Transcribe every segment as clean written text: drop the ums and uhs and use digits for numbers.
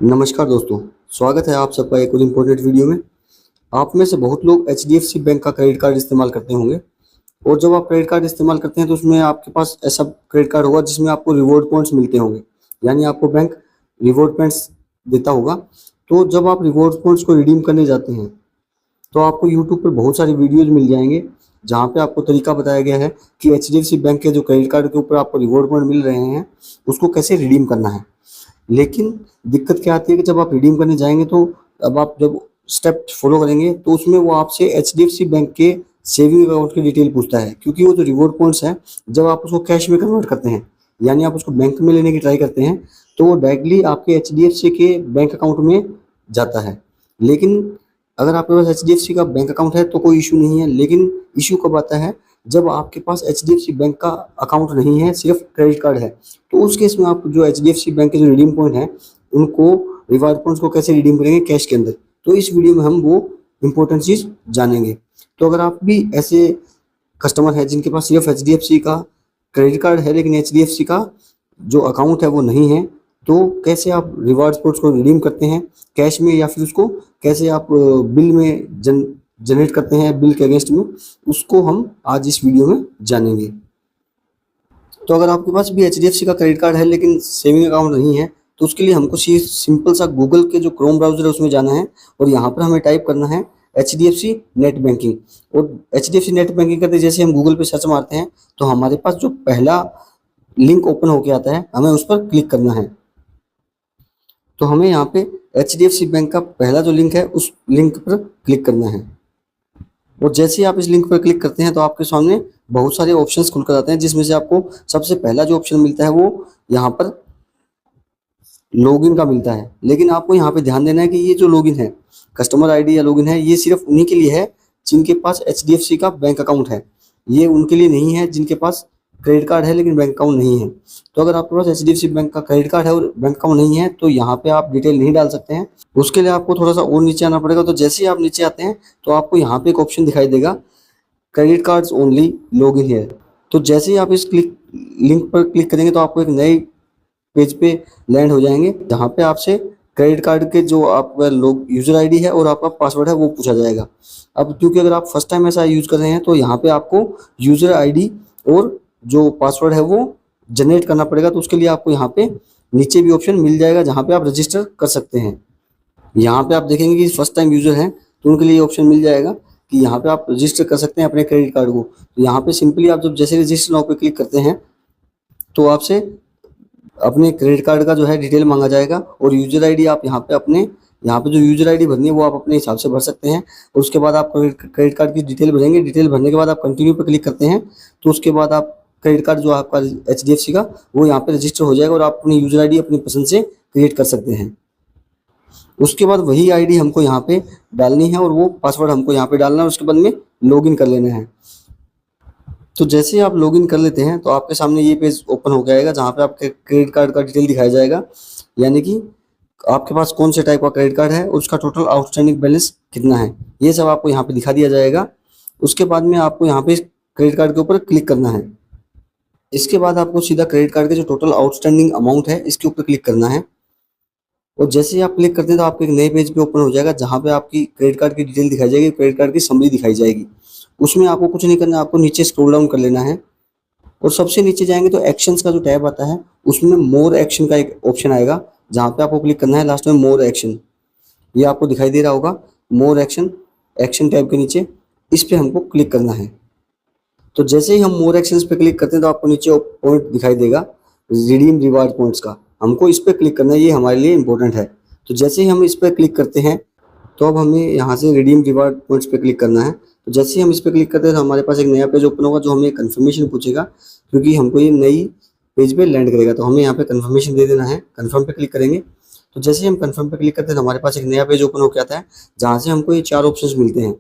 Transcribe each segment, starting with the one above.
नमस्कार दोस्तों, स्वागत है आप सबका एक और इम्पोर्टेंट वीडियो में। आप में से बहुत लोग एचडीएफसी बैंक का क्रेडिट कार्ड इस्तेमाल करते होंगे और जब आप क्रेडिट कार्ड इस्तेमाल करते हैं तो उसमें आपके पास ऐसा क्रेडिट कार्ड होगा जिसमें आपको रिवॉर्ड पॉइंट्स मिलते होंगे, यानी आपको बैंक रिवॉर्ड पॉइंट्स देता होगा। तो जब आप रिवॉर्ड पॉइंट्स को रिडीम करने जाते हैं तो आपको यूट्यूब पर बहुत सारे वीडियोज़ मिल जाएंगे जहाँ पे आपको तरीका बताया गया है कि एचडीएफसी बैंक के जो क्रेडिट कार्ड के ऊपर आपको रिवॉर्ड पॉइंट मिल रहे हैं उसको कैसे रिडीम करना है। लेकिन दिक्कत क्या आती है कि जब आप रिडीम करने जाएंगे तो अब आप जब स्टेप फॉलो करेंगे तो उसमें वो आपसे एचडीएफसी बैंक के सेविंग अकाउंट की डिटेल पूछता है, क्योंकि वो जो रिवॉर्ड पॉइंट्स हैं जब आप उसको कैश में कन्वर्ट करते हैं यानी आप उसको बैंक में लेने की ट्राई करते हैं तो वो डायरेक्टली आपके एचडीएफसी के बैंक अकाउंट में जाता है। लेकिन अगर आपके पास एचडीएफसी का बैंक अकाउंट है तो कोई इशू नहीं है, लेकिन इशू कब आता है जब आपके पास एचडीएफसी बैंक का अकाउंट नहीं है, सिर्फ क्रेडिट कार्ड है। तो उस केस में आप जो एचडीएफसी बैंक के जो रिडीम पॉइंट हैं उनको रिवार्ड पॉइंट्स को कैसे रिडीम करेंगे कैश के अंदर, तो इस वीडियो में हम वो इम्पोर्टेंट चीज़ जानेंगे। तो अगर आप भी ऐसे कस्टमर हैं जिनके पास सिर्फ एचडीएफसी का क्रेडिट कार्ड है लेकिन एचडीएफसी का जो अकाउंट है वो नहीं है, तो कैसे आप रिवार्ड पॉइंट्स को रिडीम करते हैं कैश में या फिर उसको कैसे आप बिल में जनरेट करते हैं बिल के अगेंस्ट में, उसको हम आज इस वीडियो में जानेंगे। तो अगर आपके पास भी एचडीएफसी का क्रेडिट कार्ड है लेकिन सेविंग अकाउंट नहीं है तो उसके लिए हमको सिंपल सा गूगल के जो क्रोम ब्राउजर है उसमें जाना है और यहाँ पर हमें टाइप करना है एचडीएफसी नेट बैंकिंग। और एचडीएफसी नेट बैंकिंग करते जैसे हम गूगल पे सर्च मारते हैं तो हमारे पास जो पहला लिंक ओपन होके आता है हमें उस पर क्लिक करना है। तो हमें यहाँ पे एचडीएफसी बैंक का पहला जो लिंक है उस लिंक पर क्लिक करना है और जैसे ही आप इस लिंक पर क्लिक करते हैं तो आपके सामने बहुत सारे ऑप्शंस खुलकर आते हैं, जिसमें से आपको सबसे पहला जो ऑप्शन मिलता है वो यहाँ पर लॉगिन का मिलता है। लेकिन आपको यहाँ पे ध्यान देना है कि ये जो लॉगिन है, कस्टमर आईडी या लॉगिन है, ये सिर्फ उन्हीं के लिए है जिनके पास एचडीएफसी का बैंक अकाउंट है। ये उनके लिए नहीं है जिनके पास क्रेडिट कार्ड है लेकिन बैंक अकाउंट नहीं है। तो अगर आपके पास एचडीएफसी बैंक का क्रेडिट कार्ड है और बैंक अकाउंट नहीं है तो यहाँ पे आप डिटेल नहीं डाल सकते हैं। उसके लिए आपको थोड़ा सा और नीचे आना पड़ेगा। तो जैसे ही आप नीचे आते हैं तो आपको यहाँ पे एक ऑप्शन दिखाई देगा credit cards only login here. तो जैसे ही आप इस लिंक पर क्लिक करेंगे तो आपको एक नए पेज पे लैंड हो जाएंगे जहाँ पे आपसे क्रेडिट कार्ड के जो आपका लोग यूजर आईडी है और आपका पासवर्ड है वो पूछा जाएगा। अब क्योंकि अगर आप फर्स्ट टाइम ऐसा यूज कर रहे हैं तो यहाँ पे आपको यूजर आईडी और जो पासवर्ड है वो जनरेट करना पड़ेगा। तो उसके लिए आपको यहाँ पे नीचे भी ऑप्शन मिल जाएगा जहाँ पे आप रजिस्टर कर सकते हैं। यहाँ पे आप देखेंगे कि फर्स्ट टाइम यूजर हैं तो उनके लिए ऑप्शन मिल जाएगा कि यहाँ पे आप रजिस्टर कर सकते हैं अपने क्रेडिट कार्ड को। तो यहाँ पे सिंपली आप जब जैसे रजिस्टर नाउ पे क्लिक करते हैं तो आपसे अपने क्रेडिट कार्ड का जो है डिटेल मांगा जाएगा और यूजर आईडी आप यहाँ पे जो यूजर आईडी भरनी है वो आप अपने हिसाब से भर सकते हैं। और उसके बाद आप क्रेडिट कार्ड की डिटेल भरेंगे। डिटेल भरने के बाद आप कंटिन्यू पे क्लिक करते हैं तो उसके बाद आप क्रेडिट कार्ड जो आपका एचडीएफसी का वो यहाँ पे रजिस्टर हो जाएगा और आप अपनी यूजर आईडी अपनी पसंद से क्रिएट कर सकते हैं। उसके बाद वही आईडी हमको यहाँ पे डालनी है और वो पासवर्ड हमको यहाँ पे डालना है। उसके बाद में लॉगिन कर लेना है। तो जैसे ही आप लॉगिन कर लेते हैं तो आपके सामने ये पेज ओपन हो जाएगा जहाँ पे आपके क्रेडिट कार्ड का डिटेल दिखाया जाएगा, यानी कि आपके पास कौन से टाइप का क्रेडिट कार्ड है और उसका टोटल आउटस्टैंडिंग बैलेंस कितना है, ये सब आपको यहाँ पे दिखा दिया जाएगा। उसके बाद में आपको यहाँ पे क्रेडिट कार्ड के ऊपर क्लिक करना है। इसके बाद आपको सीधा क्रेडिट कार्ड के जो टोटल आउटस्टैंडिंग अमाउंट है इसके ऊपर क्लिक करना है। और जैसे ही आप क्लिक करते हैं तो आपको एक नए पेज पे ओपन हो जाएगा जहाँ पे आपकी क्रेडिट कार्ड की डिटेल दिखाई जाएगी, क्रेडिट कार्ड की समरी दिखाई जाएगी। उसमें आपको कुछ नहीं करना, आपको नीचे स्क्रॉल डाउन कर लेना है और सबसे नीचे जाएंगे तो एक्शंस का जो टैब आता है उसमें मोर एक्शन का एक ऑप्शन आएगा जहाँ पे आपको क्लिक करना है लास्ट में मोर एक्शन। ये आपको दिखाई दे रहा होगा मोर एक्शन, एक्शन टैब के नीचे इस पे हमको क्लिक करना है। तो जैसे ही हम मोर एक्शंस पे क्लिक करते हैं तो आपको नीचे पॉइंट दिखाई देगा रिडीम रिवार्ड पॉइंट्स का, हमको इस पर क्लिक करना है, ये हमारे लिए इंपॉर्टेंट है। तो जैसे ही हम इस पर क्लिक करते हैं तो अब हमें यहाँ से रिडीम रिवार्ड पॉइंट्स पे क्लिक करना है। तो जैसे ही हम इस पर क्लिक करते हैं तो हमारे पास एक नया पेज ओपन होगा जो हमें कंफर्मेशन पूछेगा, क्योंकि हमको ये नई पेज पे लैंड करेगा। तो हमें यहाँ पे कंफर्मेशन दे देना है, कंफर्म पे क्लिक करेंगे। तो जैसे ही हम कंफर्म पे क्लिक करते हैं तो हमारे पास एक नया पेज ओपन होकर आता है जहाँ से हमको ये 4 ऑप्शन मिलते हैं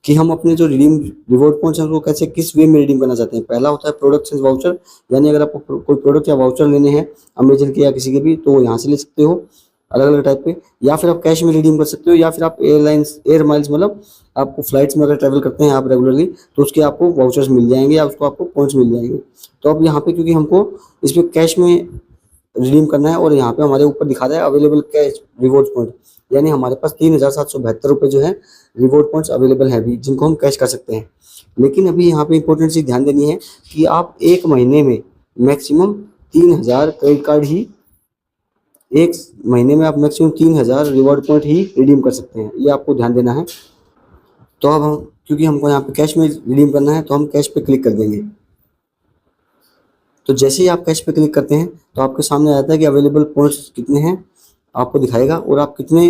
कि हम अपने जो रिडीम रिवॉर्ड पॉइंट्स हैं वो कैसे किस वे में रिडीम करना चाहते हैं। पहला होता है प्रोडक्ट वाउचर, यानी अगर आपको कोई प्रोडक्ट या वाउचर लेने हैं अमेजन के या किसी के भी तो यहाँ से ले सकते हो अलग अलग टाइप पे, या फिर आप कैश में रिडीम कर सकते हो, या फिर आप एयर माइल्स मतलब आपको फ्लाइट्स में अगर ट्रैवल करते हैं आप रेगुलरली तो उसके आपको वाउचर्स मिल जाएंगे या उसको आपको पॉइंट्स मिल जाएंगे। तो अब यहाँ पे क्योंकि हमको इस पर कैश में रिडीम करना है और यहाँ पे हमारे ऊपर दिखा रहा है अवेलेबल कैश रिवॉर्ड पॉइंट, यानी हमारे पास 3772 रुपये जो है रिवॉर्ड पॉइंट्स अवेलेबल है अभी, जिनको हम कैश कर सकते हैं। लेकिन अभी यहाँ पे इंपॉर्टेंट चीज़ ध्यान देनी है कि आप एक महीने में मैक्सिमम 3000 क्रेडिट कार्ड ही, एक महीने में आप मैक्सिमम 3000 रिवॉर्ड पॉइंट ही रिडीम कर सकते हैं, ये आपको ध्यान देना है। तो अब हम, क्योंकि हमको यहाँ पे कैश में रिडीम करना है, तो हम कैश पे क्लिक कर देंगे। तो जैसे ही आप कैश पे क्लिक करते हैं तो आपके सामने आ जाता है कि अवेलेबल पॉइंट्स कितने हैं, आपको दिखाएगा, और आप कितने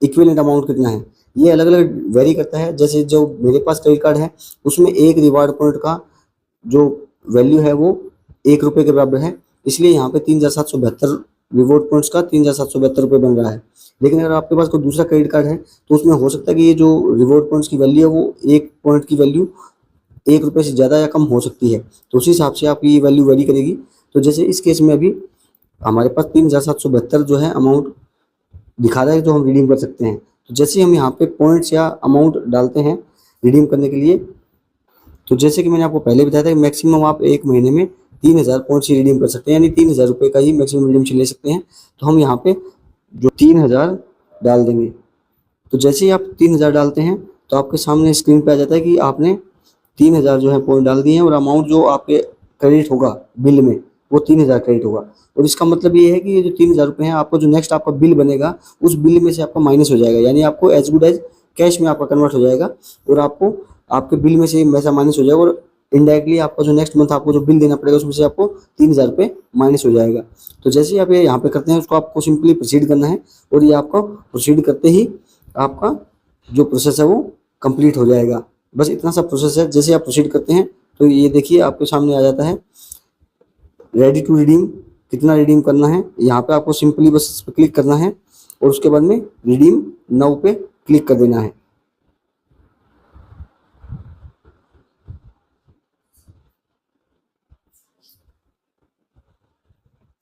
इक्विवेलेंट अमाउंट कितना है। ये अलग अलग वेरी करता है। जैसे जो मेरे पास क्रेडिट कार्ड है उसमें एक रिवार्ड पॉइंट का जो वैल्यू है वो 1 रुपये के बराबर है, इसलिए यहाँ पे 3772 रिवॉर्ड पॉइंट्स का 3772 रुपये बन रहा है। लेकिन अगर आपके पास कोई दूसरा क्रेडिट कार्ड है तो उसमें हो सकता है कि ये जो रिवॉर्ड पॉइंट्स की वैल्यू है वो 1 पॉइंट की वैल्यू 1 रुपये से ज़्यादा या कम हो सकती है, तो उसी हिसाब से आपकी ये वैल्यू वेरी करेगी। तो जैसे इस केस में अभी हमारे पास 3772 जो है अमाउंट दिखा रहा है जो हम रिडीम कर सकते हैं। तो जैसे हम यहाँ पे पॉइंट्स या अमाउंट डालते हैं रिडीम करने के लिए, तो जैसे कि मैंने आपको पहले बताया था कि मैक्सिमम आप एक महीने में 3000 पॉइंट्स ही रिडीम कर सकते हैं, यानी 3000 रुपये का ही मैक्सिमम रिडीम ले सकते हैं। तो हम यहाँ पे जो 3000 डाल देंगे। तो जैसे ही आप 3000 डालते हैं तो आपके सामने स्क्रीन पे आ जाता है कि आपने 3000 जो है पॉइंट डाल दिए हैं, और अमाउंट जो आपके क्रेडिट होगा बिल में वो 3000 क्रेडिट होगा। और इसका मतलब ये है कि ये जो 3000 रुपये हैं, आपको जो नेक्स्ट आपका बिल बनेगा उस बिल में से आपका माइनस हो जाएगा, यानी आपको एज गुड एज कैश में आपका कन्वर्ट हो जाएगा, और आपको आपके बिल में से पैसा माइनस हो जाएगा, और इनडायरेक्टली आपका जो नेक्स्ट मंथ आपको जो बिल देना पड़ेगा उसमें से आपको 3000 रुपये माइनस हो जाएगा। तो जैसे ही आप ये यहाँ पे करते हैं उसको आपको सिंपली प्रोसीड करना है, और ये आपको प्रोसीड करते ही आपका जो प्रोसेस है वो कंप्लीट हो जाएगा। बस इतना सा प्रोसेस है। जैसे आप प्रोसीड करते हैं तो ये देखिए आपके सामने आ जाता है रेडी टू रिडीम, कितना रिडीम करना है। यहाँ पे आपको सिंपली बस इस पर क्लिक करना है और उसके बाद में रिडीम नाउ पे क्लिक कर देना है।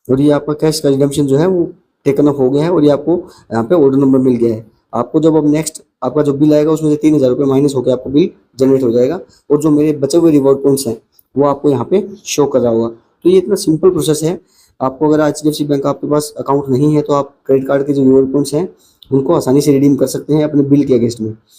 और ये आपका कैश का रिडम्पशन जो है वो टेकन अप हो गया है, और ये आपको यहाँ पे ऑर्डर नंबर मिल गया है। आपको जब अब नेक्स्ट आपका जो बिल आएगा उसमें से 3000 रुपये माइनस होकर आपको बिल जनरेट हो जाएगा, और जो मेरे बचे हुए रिवॉर्ड पॉइंट्स हैं वो आपको यहाँ पे शो कर रहा होगा। तो ये इतना सिंपल प्रोसेस है। आपको अगर HDFC बैंक आपके पास अकाउंट नहीं है तो आप क्रेडिट कार्ड के जो रिवॉर्ड पॉइंट्स हैं उनको आसानी से रिडीम कर सकते हैं अपने बिल के अगेंस्ट में।